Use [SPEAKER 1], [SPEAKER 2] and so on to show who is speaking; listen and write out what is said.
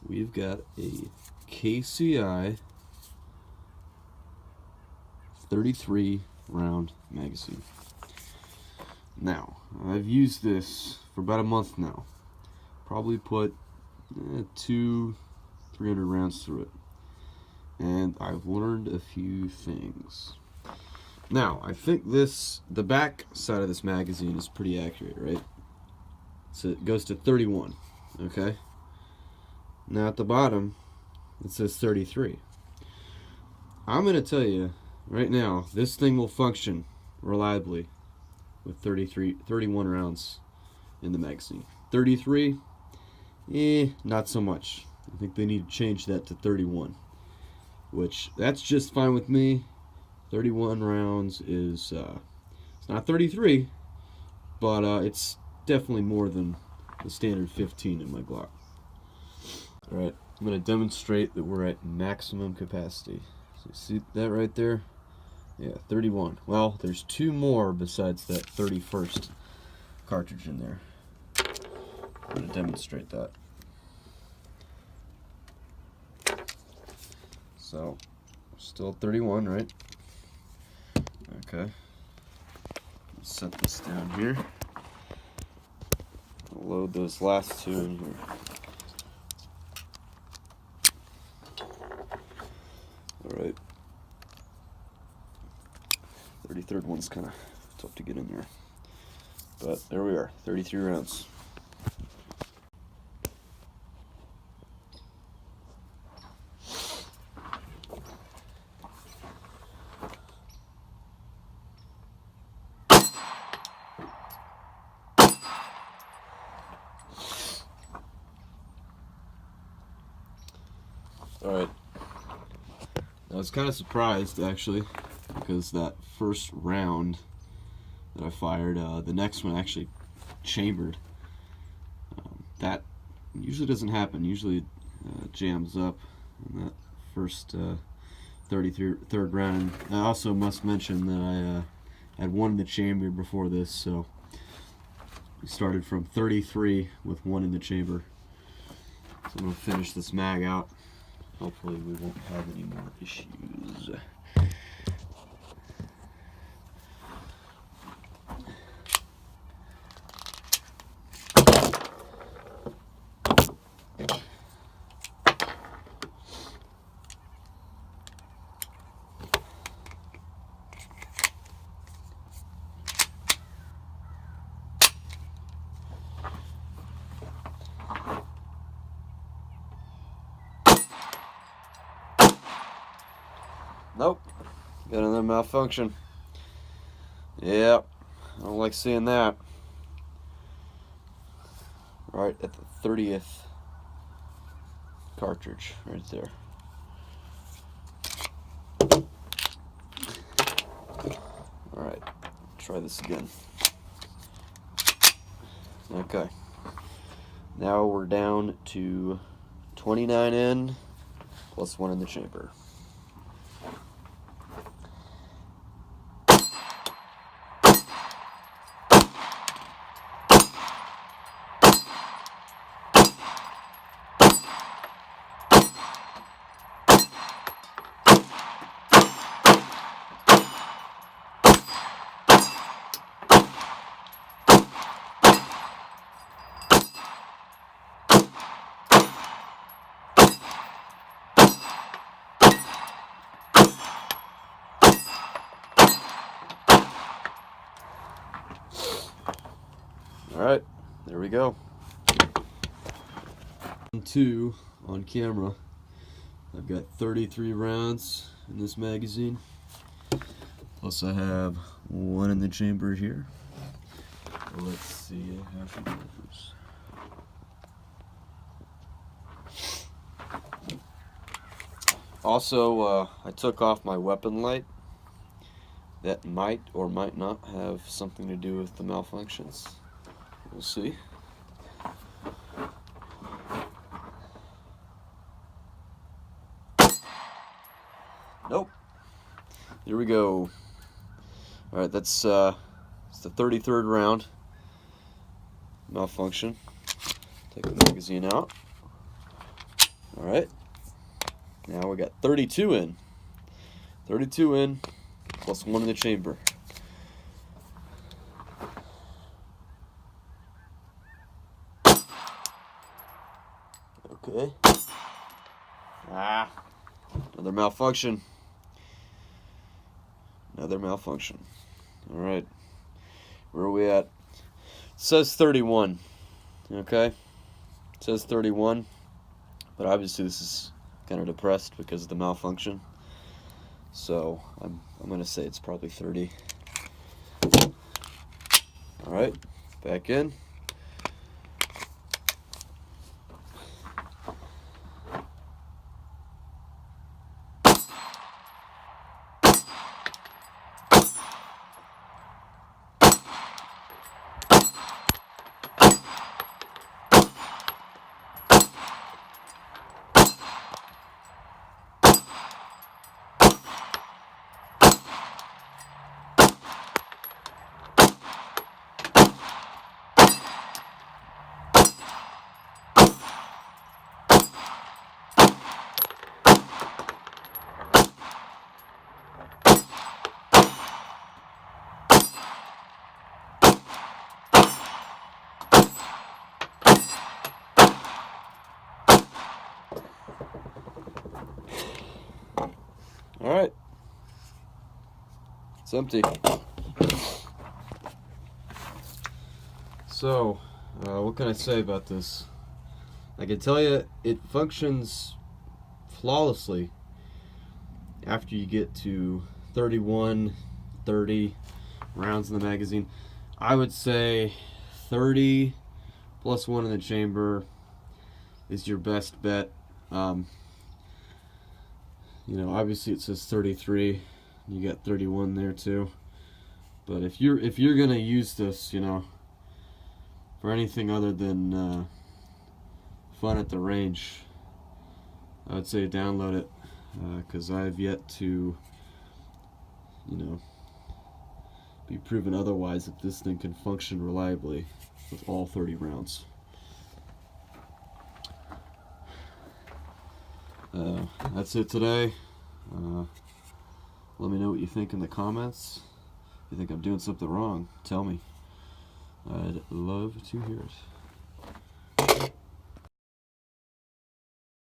[SPEAKER 1] we've got a KCI 33 round magazine. Now, I've used this for about a month now. Probably put 200-300 rounds through it. And I've learned a few things. Now, I think the back side of this magazine is pretty accurate, right? So it goes to 31, okay? Now at the bottom, it says 33. I'm going to tell you right now, this thing will function reliably with 31 rounds in the magazine. 33, not so much. I think they need to change that to 31, which that's just fine with me. 31 rounds is, it's not 33, but it's definitely more than the standard 15 in my Glock. Alright, I'm going to demonstrate that we're at maximum capacity. So you see that right there? Yeah, 31. Well, there's two more besides that 31st cartridge in there. I'm going to demonstrate that. So, still 31, right? Okay. Set this down here. I'll load those last two in here. Alright. 33rd one's kind of tough to get in there. But there we are, 33 rounds. Alright. I was kind of surprised, actually, because that first round that I fired, the next one actually chambered. That usually doesn't happen. Usually it jams up in that first 33rd round. And I also must mention that I had one in the chamber before this, so we started from 33 with one in the chamber. So I'm going to finish this mag out. Hopefully we won't have any more issues. Nope, got another malfunction. Yep, I don't like seeing that. Right at the 30th cartridge, right there. Alright, try this again. Okay, now we're down to 29 in plus one in the chamber. Alright, there we go. 2 on camera. I've got 33 rounds in this magazine. Plus I have one in the chamber here. Let's see how she goes. Also, I took off my weapon light. That might or might not have something to do with the malfunctions. We'll see. Nope. Here we go. Alright, that's it's the 33rd round. Malfunction. Take the magazine out. Alright. Now we got 32 in. 32 in, plus 1 in the chamber. Okay. Another malfunction. Another malfunction. Alright. Where are we at? It says 31. Okay? It says 31. But obviously this is kind of depressed because of the malfunction. So I'm gonna say it's probably 30. Alright, back in. Alright. It's empty. So, what can I say about this? I can tell you it functions flawlessly after you get to 31, 30 rounds in the magazine. I would say 30 plus 1 in the chamber is your best bet. You know, obviously it says 33. You got 31 there too. But if you're gonna use this, you know, for anything other than fun at the range, I would say download it, because I've yet to, you know, be proven otherwise that this thing can function reliably with all 30 rounds. That's it today. Let me know what you think in the comments. If you think I'm doing something wrong, tell me. I'd love to hear it.